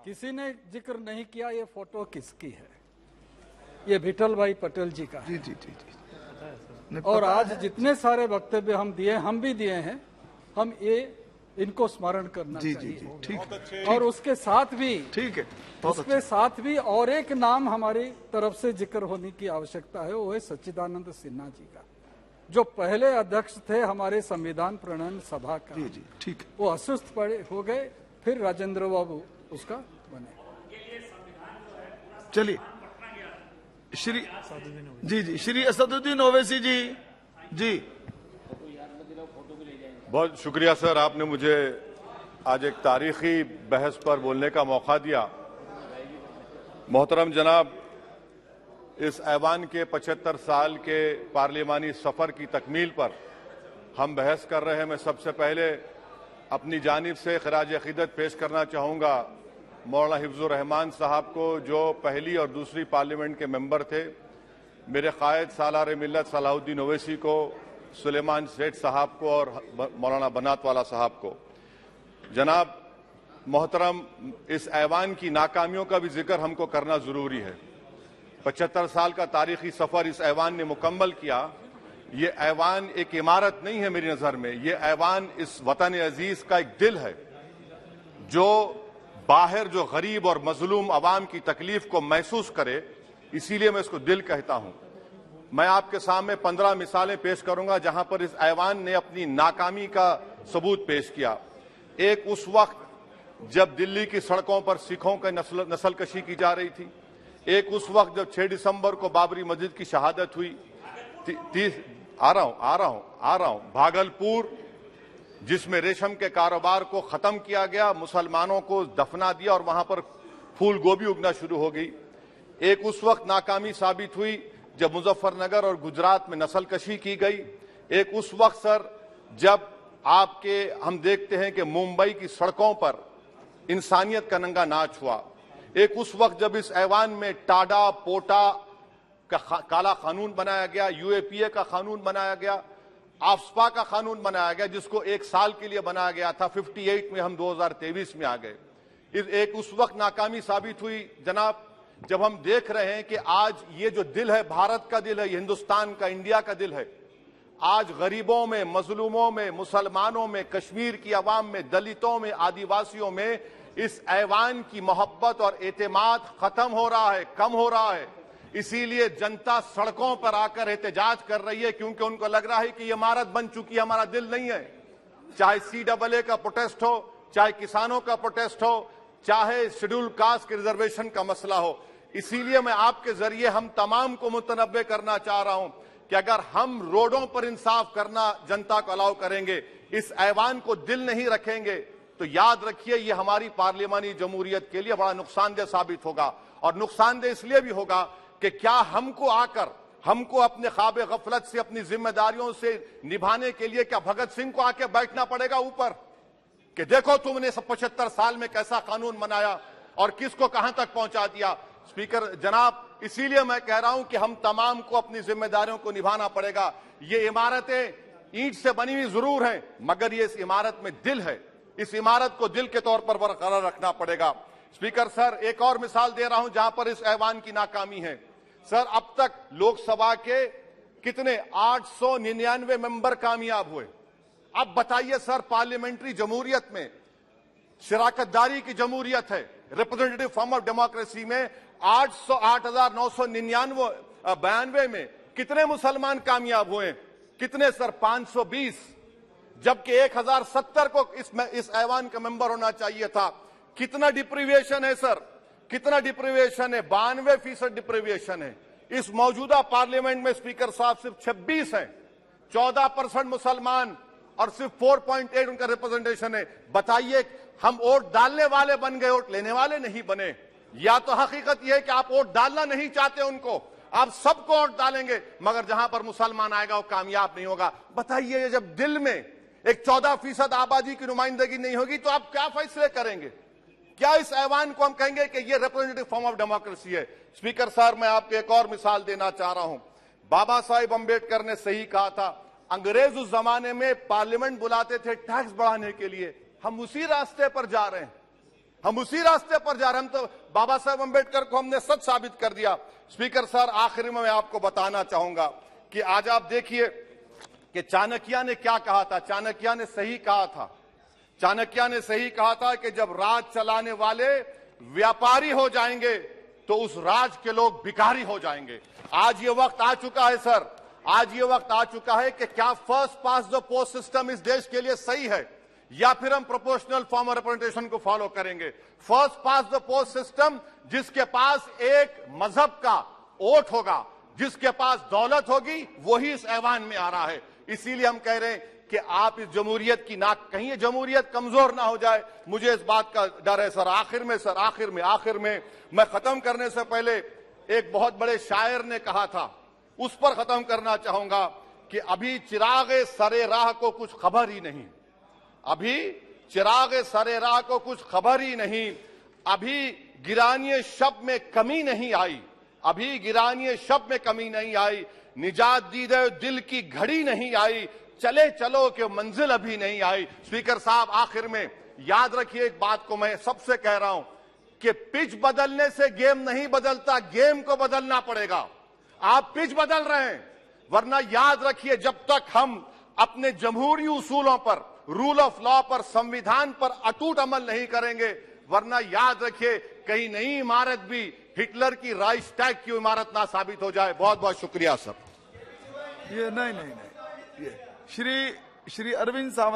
किसी ने जिक्र नहीं किया ये फोटो किसकी है। ये विठल भाई पटेल जी का है। जी। और आज जितने सारे वक्तव्य हम दिए, हम भी दिए हैं, हम ये इनको स्मरण करना चाहिए। ठीक है। और उसके साथ भी ठीक है, उसके साथ भी और एक नाम हमारी तरफ से जिक्र होने की आवश्यकता है, वो है सच्चिदानंद सिन्हा जी का, जो पहले अध्यक्ष थे हमारे संविधान प्रणयन सभा का। जी ठीक है। वो अस्वस्थ पड़े हो गए, फिर राजेंद्र बाबू उसका बने। चलिए श्री जी श्री असदुद्दीन ओवैसी जी। बहुत शुक्रिया सर, आपने मुझे आज एक तारीखी बहस पर बोलने का मौका दिया। मोहतरम जनाब, इस ऐवान के 75 साल के पार्लिमानी सफर की तकमील पर हम बहस कर रहे हैं। मैं सबसे पहले अपनी जानिब से खराज अकीदत पेश करना चाहूँगा मौलाना हिफ्जुर रहमान साहब को, जो पहली और दूसरी पार्लियामेंट के मेंबर थे, मेरे कायद सालार मिल्लत सलाहुद्दीन ओवैसी को, सुलेमान सेठ साहब को और मौलाना बनातवाला साहब को। जनाब मोहतरम, इस ऐवान की नाकामियों का भी जिक्र हमको करना जरूरी है। 75 साल का तारीखी सफर इस ऐवान ने मुकम्मल किया। ये ऐवान एक इमारत नहीं है मेरी नजर में, ये ऐवान इस वतन अजीज का एक दिल है, जो बाहर जो गरीब और मजलूम अवाम की तकलीफ को महसूस करे, इसीलिए मैं इसको दिल कहता हूं। मैं आपके सामने 15 मिसालें पेश करूंगा जहां पर इस ऐवान ने अपनी नाकामी का सबूत पेश किया। एक उस वक्त जब दिल्ली की सड़कों पर सिखों की नस्लकशी की जा रही थी। एक उस वक्त जब 6 दिसंबर को बाबरी मस्जिद की शहादत हुई। आ रहा हूं भागलपुर, जिसमें रेशम के कारोबार को खत्म किया गया, मुसलमानों को दफना दिया और वहां पर फूल गोभी उगना शुरू हो गई। एक उस वक्त नाकामी साबित हुई जब मुजफ्फरनगर और गुजरात में नस्लकशी की गई। एक उस वक्त सर जब हम देखते हैं कि मुंबई की सड़कों पर इंसानियत का नंगा नाच हुआ। एक उस वक्त जब इस ऐवान में टाडा पोटा का काला कानून बनाया गया, यूएपीए का कानून बनाया गया, आफ्सपा का कानून बनाया गया, जिसको 1 साल के लिए बनाया गया था। 58 में हम 2023 में आ गए। एक उस वक्त नाकामी साबित हुई जनाब, जब हम देख रहे हैं कि आज ये जो दिल है, भारत का दिल है, हिंदुस्तान का, इंडिया का दिल है, आज गरीबों में, मजलूमों में, मुसलमानों में, कश्मीर की आवाम में, दलितों में, आदिवासियों में इस ऐवान की मोहब्बत और एतमाद खत्म हो रहा है, कम हो रहा है। इसीलिए जनता सड़कों पर आकर एहतजाज कर रही है, क्योंकि उनको लग रहा है कि ये इमारत बन चुकी है, हमारा दिल नहीं है। चाहे CAA का प्रोटेस्ट हो, चाहे किसानों का प्रोटेस्ट हो, चाहे शेड्यूल कास्ट के रिजर्वेशन का मसला हो। इसीलिए मैं आपके जरिए हम तमाम को मुतनब्बे करना चाह रहा हूं कि अगर हम रोडों पर इंसाफ करना जनता को अलाउ करेंगे, इस ऐवान को दिल नहीं रखेंगे, तो याद रखिए ये हमारी पार्लियामानी जमहूरियत के लिए बड़ा नुकसानदेह साबित होगा। और नुकसानदेह इसलिए भी होगा कि क्या हमको अपने ख्वाब गफलत से, अपनी जिम्मेदारियों से निभाने के लिए क्या भगत सिंह को आके बैठना पड़ेगा ऊपर कि देखो तुमने 75 साल में कैसा कानून बनाया और किसको कहां तक पहुंचा दिया। स्पीकर जनाब, इसीलिए मैं कह रहा हूं कि हम तमाम को अपनी जिम्मेदारियों को निभाना पड़ेगा। ये इमारतें ईंट से बनी हुई जरूर हैं, मगर ये इस इमारत में दिल है। इस इमारत को दिल के तौर पर बरकरार रखना पड़ेगा। स्पीकर सर, एक और मिसाल दे रहा हूं जहां पर इस ऐवान की नाकामी है। सर, अब तक लोकसभा के कितने 899 मेंबर कामयाब हुए। अब बताइए सर, पार्लियामेंट्री जमहूरियत में शराकतदारी की जमहूरियत है, रिप्रेजेंटेटिव फॉर्म ऑफ डेमोक्रेसी में 8,992 में कितने मुसलमान कामयाब हुए? कितने सर? 520, जबकि 1070 को इस ऐवान का मेंबर होना चाहिए था। कितना डिप्रीविएशन है सर? कितना डिप्रीविएशन है? 92% डिप्रीविएशन है। इस मौजूदा पार्लियामेंट में स्पीकर साहब सिर्फ 26 हैं, 14% मुसलमान और सिर्फ 4.8 उनका रिप्रेजेंटेशन है। बताइए, हम वोट डालने वाले बन गए, वोट लेने वाले नहीं बने। या तो हकीकत यह है कि आप वोट डालना नहीं चाहते उनको, आप सबको वोट डालेंगे, मगर जहां पर मुसलमान आएगा वो कामयाब नहीं होगा। बताइए, जब दिल में एक 14% आबादी की नुमाइंदगी नहीं होगी तो आप क्या फैसले करेंगे? क्या इस ऐवान को हम कहेंगे कि ये रिप्रेजेंटेटिव फॉर्म ऑफ डेमोक्रेसी है? स्पीकर साहब, मैं आपको एक और मिसाल देना चाह रहा हूं। बाबा साहेब अंबेडकर ने सही कहा था, अंग्रेज उस जमाने में पार्लियामेंट बुलाते थे टैक्स बढ़ाने के लिए, हम उसी रास्ते पर जा रहे हैं। हम उसी रास्ते पर जा रहे हैं। हम तो बाबा साहब अम्बेडकर को हमने सच साबित कर दिया। स्पीकर सर, आखिर में मैं आपको बताना चाहूंगा कि आज आप देखिए कि चाणक्य ने क्या कहा था। चाणक्य ने सही कहा था। चाणक्य ने सही कहा था कि जब राज चलाने वाले व्यापारी हो जाएंगे तो उस राज के लोग भिखारी हो जाएंगे। आज ये वक्त आ चुका है सर, आज ये वक्त आ चुका है कि क्या first pass the post system इस देश के लिए सही है या फिर हम प्रोपोर्शनल फॉर्म ऑफ रिप्रेजेंटेशन को फॉलो करेंगे। First pass the post system, जिसके पास एक मजहब का वोट होगा, जिसके पास दौलत होगी, वही इस ऐवान में आ रहा है। इसीलिए हम कह रहे हैं कि आप इस जमहूरियत की नाक, कहीं ये जमहूरियत कमजोर ना हो जाए, मुझे इस बात का डर है सर। आखिर में मैं खत्म करने से पहले एक बहुत बड़े शायर ने कहा था, उस पर खत्म करना चाहूंगा कि अभी चिराग सरे राह को कुछ खबर ही नहीं, अभी चिराग सरे राह को कुछ खबर ही नहीं, अभी गिरानिए शब में कमी नहीं आई, अभी गिरानिए शब में कमी नहीं आई, निजात दीदे दिल की घड़ी नहीं आई, चले चलो कि मंजिल अभी नहीं आई। स्पीकर साहब, आखिर में याद रखिए एक बात को मैं सबसे कह रहा हूं कि पिच बदलने से गेम नहीं बदलता, गेम को बदलना पड़ेगा। आप पिच बदल रहे हैं, वरना याद रखिए जब तक हम अपने जमहूरी उसूलों पर, रूल ऑफ लॉ पर, संविधान पर अटूट अमल नहीं करेंगे, वरना याद रखिए कहीं नई इमारत भी हिटलर की राइक्सटैग की इमारत ना साबित हो जाए। बहुत बहुत शुक्रिया सर। ये नहीं, ये श्री अरविंद सावंत।